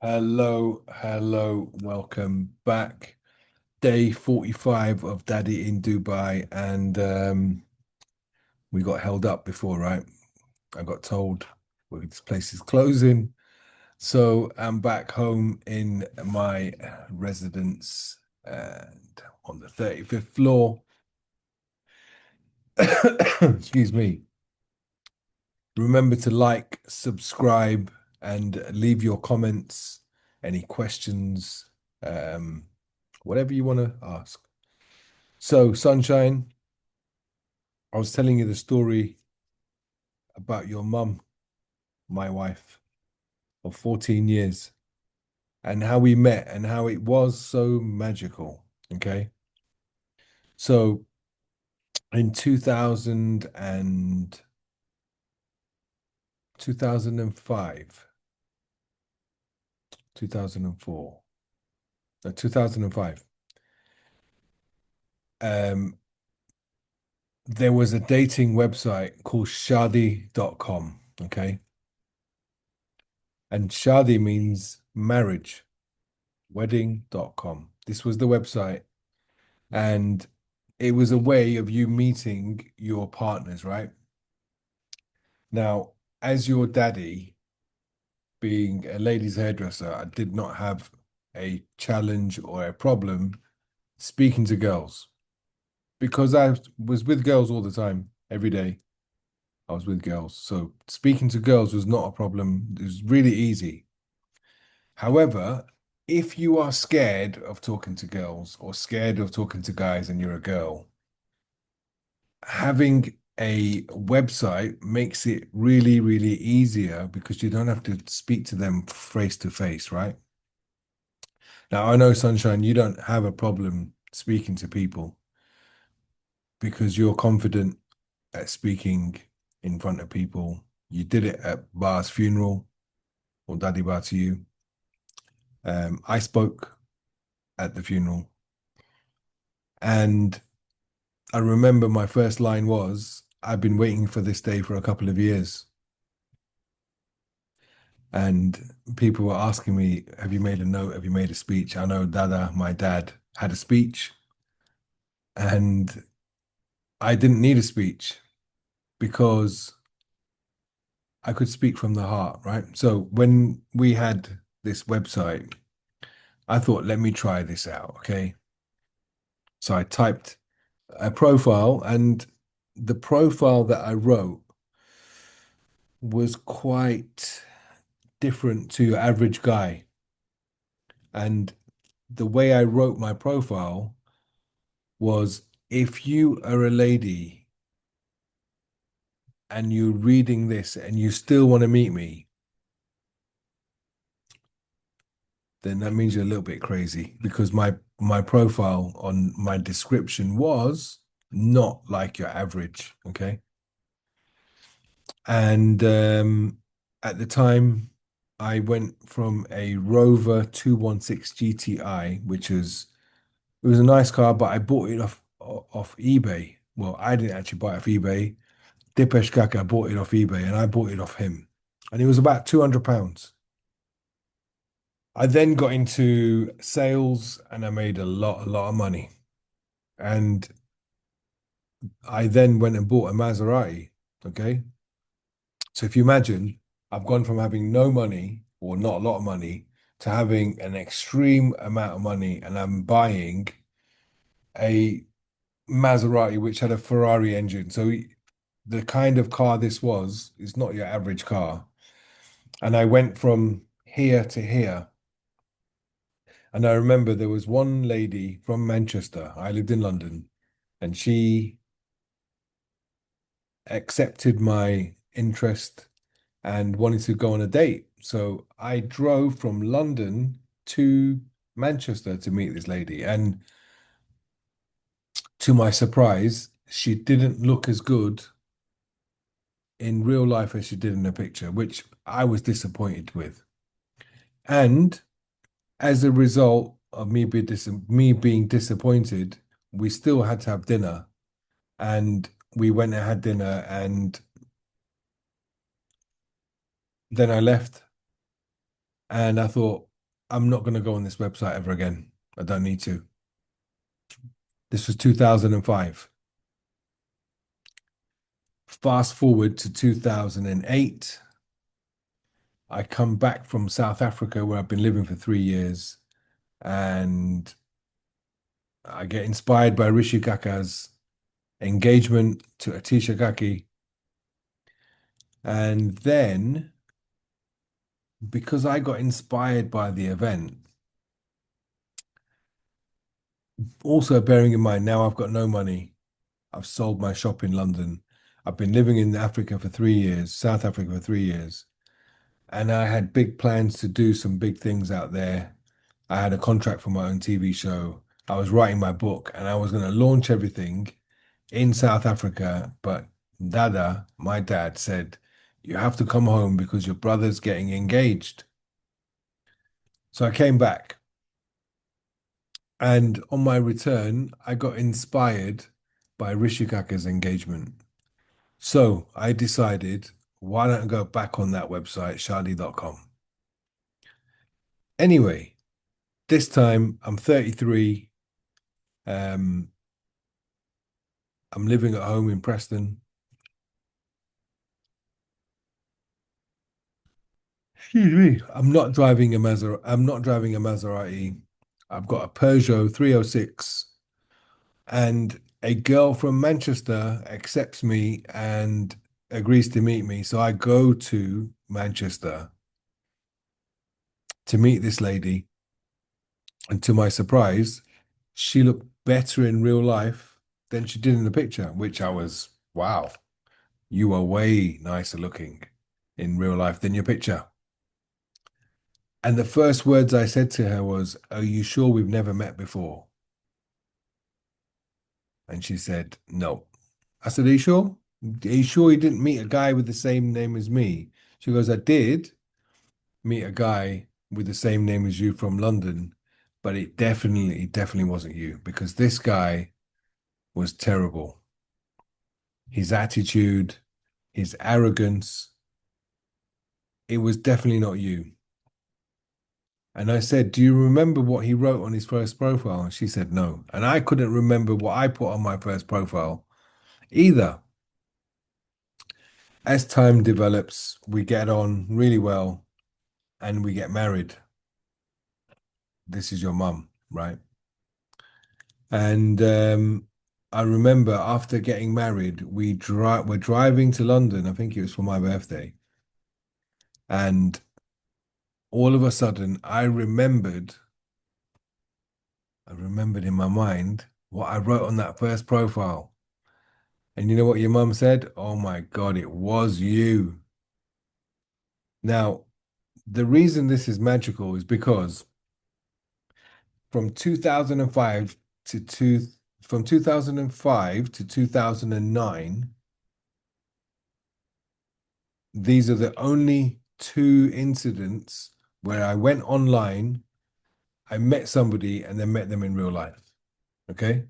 Hello, welcome back. Day 45 of Daddy in Dubai, and we got held up before, right? I got told, well, this place is closing. So I'm back home in my residence and on the 35th floor. Excuse me. Remember to like, subscribe, and leave your comments, any questions, um, whatever you want to ask. So, Sunshine, I was telling you the story about your mum, my wife, of 14 years, and how we met and how it was so magical. Okay. So, in 2005, 2004, no, 2005, um, there was a dating website called Shadi.com. Okay. And Shadi means marriage, wedding.com. This was the website. And it was a way of you meeting your partners, right? Now, as your daddy, being a ladies' hairdresser, I did not have a challenge or a problem speaking to girls because I was with girls all the time, every day. I was with girls. So speaking to girls was not a problem. It was really easy. However, if you are scared of talking to girls or scared of talking to guys and you're a girl, having a website makes it really, really easier because you don't have to speak to them face to face, right? Now, I know, Sunshine, you don't have a problem speaking to people because you're confident at speaking in front of people. You did it at Bar's funeral or Daddy Bar to you. I spoke at the funeral, and I remember my first line was, I've been waiting for this day for a couple of years. And people were asking me, have you made a note? Have you made a speech? I know Dada, my dad, had a speech, and I didn't need a speech because I could speak from the heart, right? So when we had this website, I thought, let me try this out, okay? So I typed a profile, and the profile that I wrote was quite different to your average guy. And the way I wrote my profile was, if you are a lady and you're reading this and you still want to meet me, then that means you're a little bit crazy because my profile on my description was not like your average, okay? And at the time, I went from a Rover 216 GTI, which is it was a nice car, but I bought it off eBay. Well, I didn't actually buy it off eBay. Dipesh Kaka bought it off eBay, and I bought it off him, and it was about £200. I then got into sales, and I made a lot of money. And I then went and bought a Maserati. Okay, so if you imagine, I've gone from having no money or not a lot of money to having an extreme amount of money, and I'm buying a Maserati which had a Ferrari engine. So the kind of car this was is not your average car. And I went from here to here. And I remember there was one lady from Manchester. I lived in London, and she accepted my interest and wanted to go on a date. So I drove from London to Manchester to meet this lady. And to my surprise, she didn't look as good in real life as she did in the picture, which I was disappointed with. And as a result of me being disappointed, we still had to have dinner, and we went and had dinner, and then I left, and I thought, I'm not going to go on this website ever again. I don't need to. This was 2005. Fast forward to 2008. I come back from South Africa where I've been living for 3 years and I get inspired by Rishi Kaka's engagement to Atisha Kaki. And then, because I got inspired by the event, also bearing in mind now I've got no money, I've sold my shop in London. I've been living in Africa for 3 years, South Africa for 3 years, and I had big plans to do some big things out there. I had a contract for my own TV show. I was writing my book and I was going to launch everything in South Africa. But Dada, my dad, said, you have to come home because your brother's getting engaged. So I came back. And on my return, I got inspired by Rishikaka's engagement. So I decided, why don't I go back on that website, shadi.com? Anyway, this time I'm 33. Um, I'm living at home in Preston. Excuse me. I'm not driving a Maserati. I've got a Peugeot 306, and a girl from Manchester accepts me and agrees to meet me. So I go to Manchester to meet this lady, and to my surprise, she looked better in real life than she did in the picture, which I was, wow, you are way nicer looking in real life than your picture. And the first words I said to her was, are you sure we've never met before? And she said, no. I said, are you sure? Are you sure you didn't meet a guy with the same name as me? She goes, I did meet a guy with the same name as you from London, but it definitely wasn't you because this guy was terrible. His attitude, his arrogance, it was definitely not you. And I said, do you remember what he wrote on his first profile? And she said, no. And I couldn't remember what I put on my first profile either. As time develops, we get on really well and we get married. This is your mum, right? And I remember after getting married, we're driving to London. I think it was for my birthday. And all of a sudden, I remembered in my mind what I wrote on that first profile. And you know what your mum said? Oh my God, it was you. Now, the reason this is magical is because from 2005 to two, from 2005 to 2009, these are the only two incidents where I went online, I met somebody, and then met them in real life. Okay.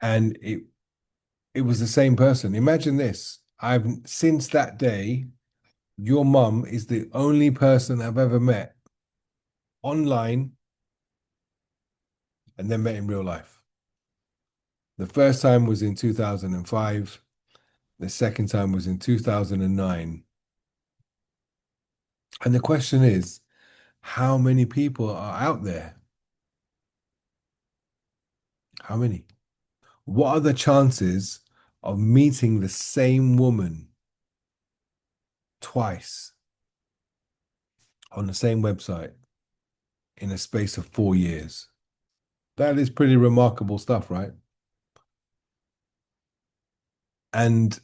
And it was the same person. Imagine this. I've since that day, your mum is the only person I've ever met online and then met in real life. The first time was in 2005. The second time was in 2009. And the question is, how many people are out there? How many? What are the chances of meeting the same woman twice on the same website in a space of 4 years? That is pretty remarkable stuff, right? And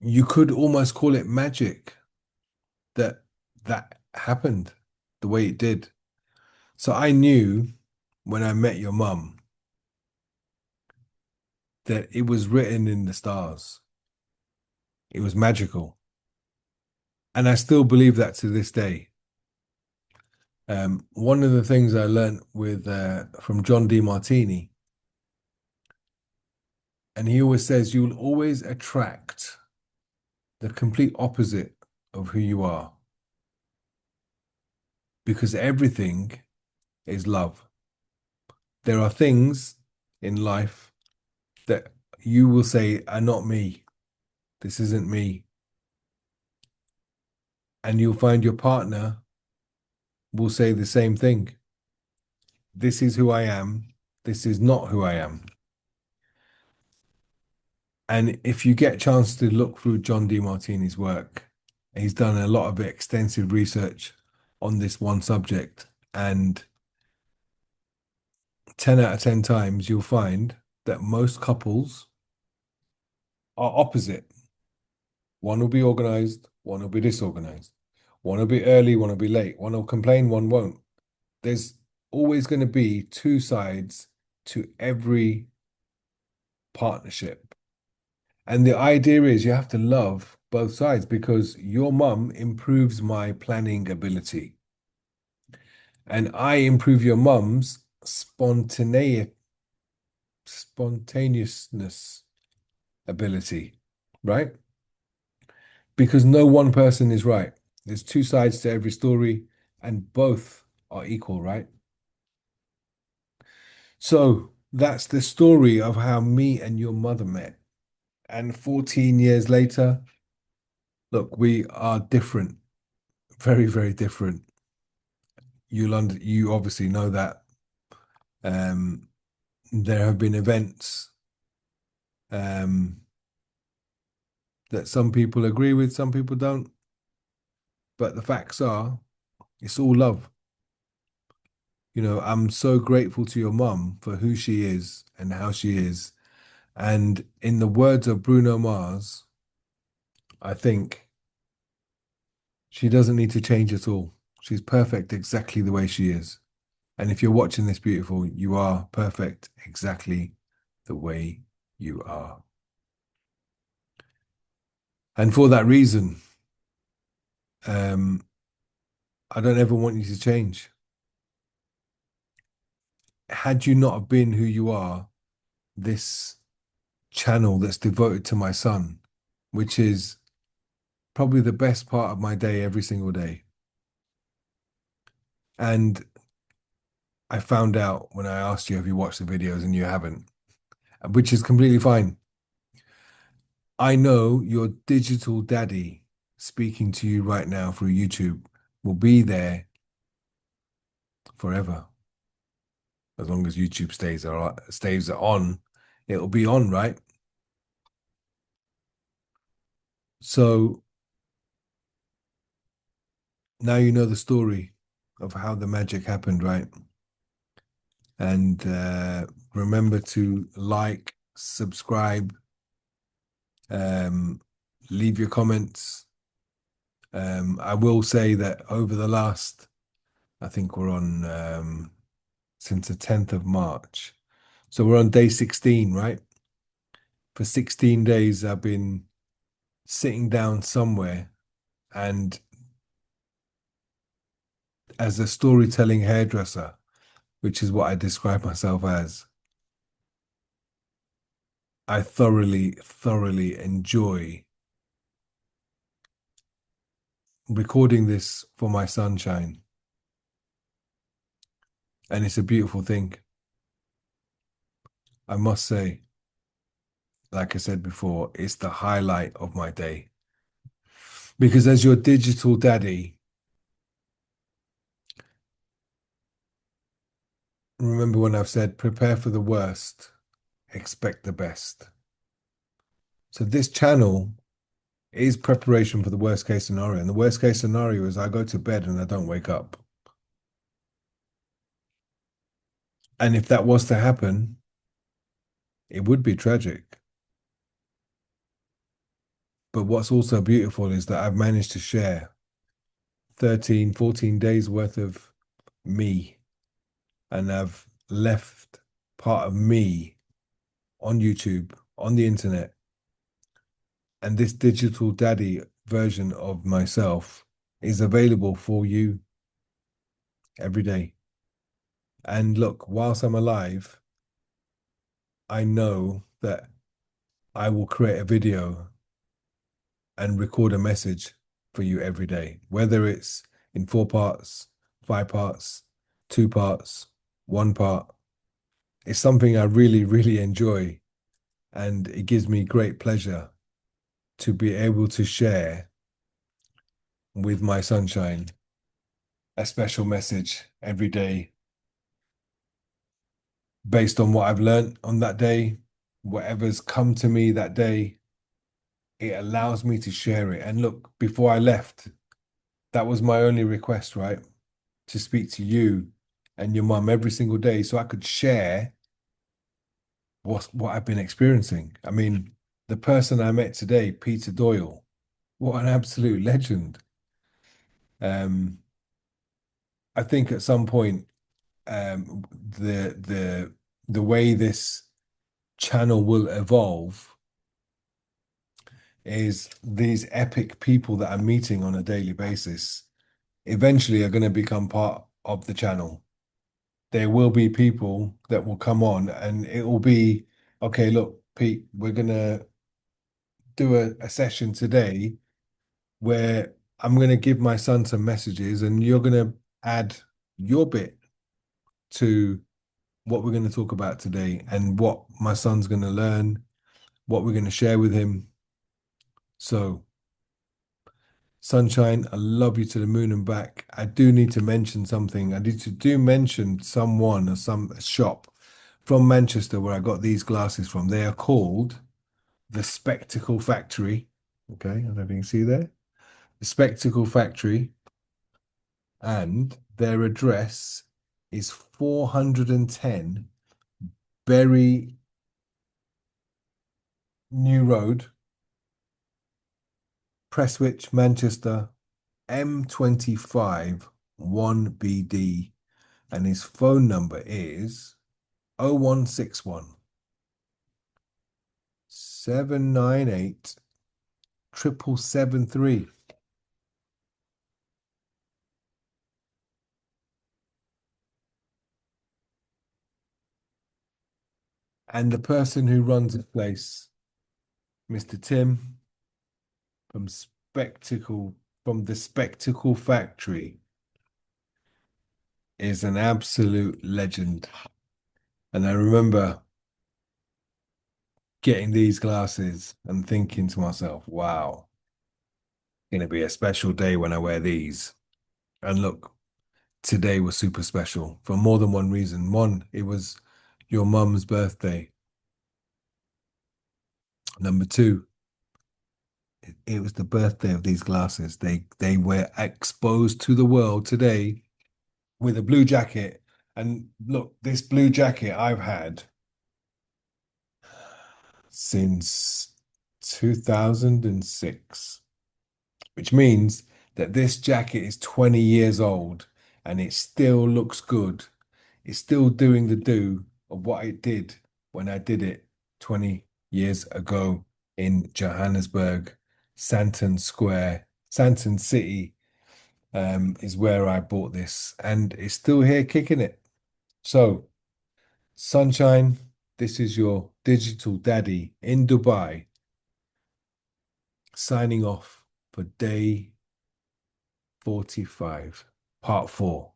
you could almost call it magic that that happened the way it did. So I knew when I met your mum that it was written in the stars. It was magical. And I still believe that to this day. One of the things I learned with from John D. Martini, and he always says you will always attract the complete opposite of who you are. because everything is love. There are things in life that you will say are not me. This isn't me. And you'll find your partner will say the same thing. This is who I am. This is not who I am. And if you get a chance to look through John Demartini's work, he's done a lot of extensive research on this one subject. And 10 out of 10 times, you'll find that most couples are opposite. One will be organized, one will be disorganized. One will be early, one will be late. One will complain, one won't. There's always going to be two sides to every partnership. And the idea is you have to love both sides because your mum improves my planning ability. And I improve your mum's spontaneousness ability, right? Because no one person is right. There's two sides to every story, and both are equal, right? So that's the story of how me and your mother met. And 14 years later, look, we are different, very, very different. You obviously know that. Um, there have been events um, that some people agree with, some people don't. But the facts are, it's all love. I'm so grateful to your mum for who she is and how she is. And in the words of Bruno Mars, I think she doesn't need to change at all. She's perfect exactly the way she is. And if you're watching this, beautiful, you are perfect exactly the way you are. And for that reason, um, I don't ever want you to change. Had you not have been who you are, this channel that's devoted to my son, which is probably the best part of my day every single day. And I found out when I asked you if you watched the videos and you haven't, which is completely fine. I know your digital daddy speaking to you right now through YouTube will be there forever. As long as YouTube stays on, it'll be on, right? So now you know the story of how the magic happened, right? And remember to like, subscribe, um, leave your comments. I will say that over the last, I think we're on since the 10th of March. So we're on day 16, right? For 16 days, I've been sitting down somewhere and as a storytelling hairdresser, which is what I describe myself as, I thoroughly, thoroughly enjoy recording this for my sunshine. And it's a beautiful thing. I must say, like I said before, it's the highlight of my day. Because as your digital daddy, remember when I've said, prepare for the worst, expect the best. So this channel is preparation for the worst case scenario. And the worst case scenario is I go to bed and I don't wake up. And if that was to happen, it would be tragic. But what's also beautiful is that I've managed to share 13, 14 days worth of me. And I've left part of me on YouTube, on the internet. And this digital daddy version of myself is available for you every day. And look, whilst I'm alive, I know that I will create a video and record a message for you every day, whether it's in 4 parts, five parts, two parts, one part. It's something I really, really enjoy, and it gives me great pleasure to be able to share with my sunshine a special message every day based on what I've learned on that day, whatever's come to me that day. It allows me to share it. And look, before I left, that was my only request, right? To speak to you and your mum every single day so I could share what I've been experiencing. I mean, the person I met today, Peter Doyle, what an absolute legend. Um, I think at some point, the way this channel will evolve is these epic people that I'm meeting on a daily basis eventually are going to become part of the channel. There will be people that will come on and it will be, okay, look, Pete, we're going to do a session today where I'm going to give my son some messages and you're going to add your bit to what we're going to talk about today and what my son's going to learn, what we're going to share with him. So, Sunshine, I love you to the moon and back. I do need to mention something. I need to do mention someone or some shop from Manchester where I got these glasses from. They are called the Spectacle Factory. Okay, I don't know if you can see there. The Spectacle Factory, and their address is 410 Berry New Road, Prestwich, Manchester, M25 1BD. And his phone number is 0161 798 7773. And the person who runs the place, Mr. Tim from Spectacle, from the Spectacle Factory, is an absolute legend. And I remember getting these glasses and thinking to myself, wow, it's going to be a special day when I wear these. And look, today was super special for more than one reason. One, it was your mum's birthday. Number two, it was the birthday of these glasses. They were exposed to the world today with a blue jacket. And look, this blue jacket I've had since 2006, which means that this jacket is 20 years old and it still looks good. It's still doing the do of what it did when I did it 20 years ago in Johannesburg, Santon Square, Santon City, is where I bought this, and it's still here kicking it. So, Sunshine, this is your digital daddy in Dubai, signing off for day 45, part four.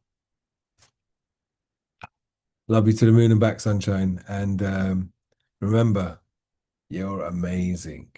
Love you to the moon and back, Sunshine. And remember, you're amazing.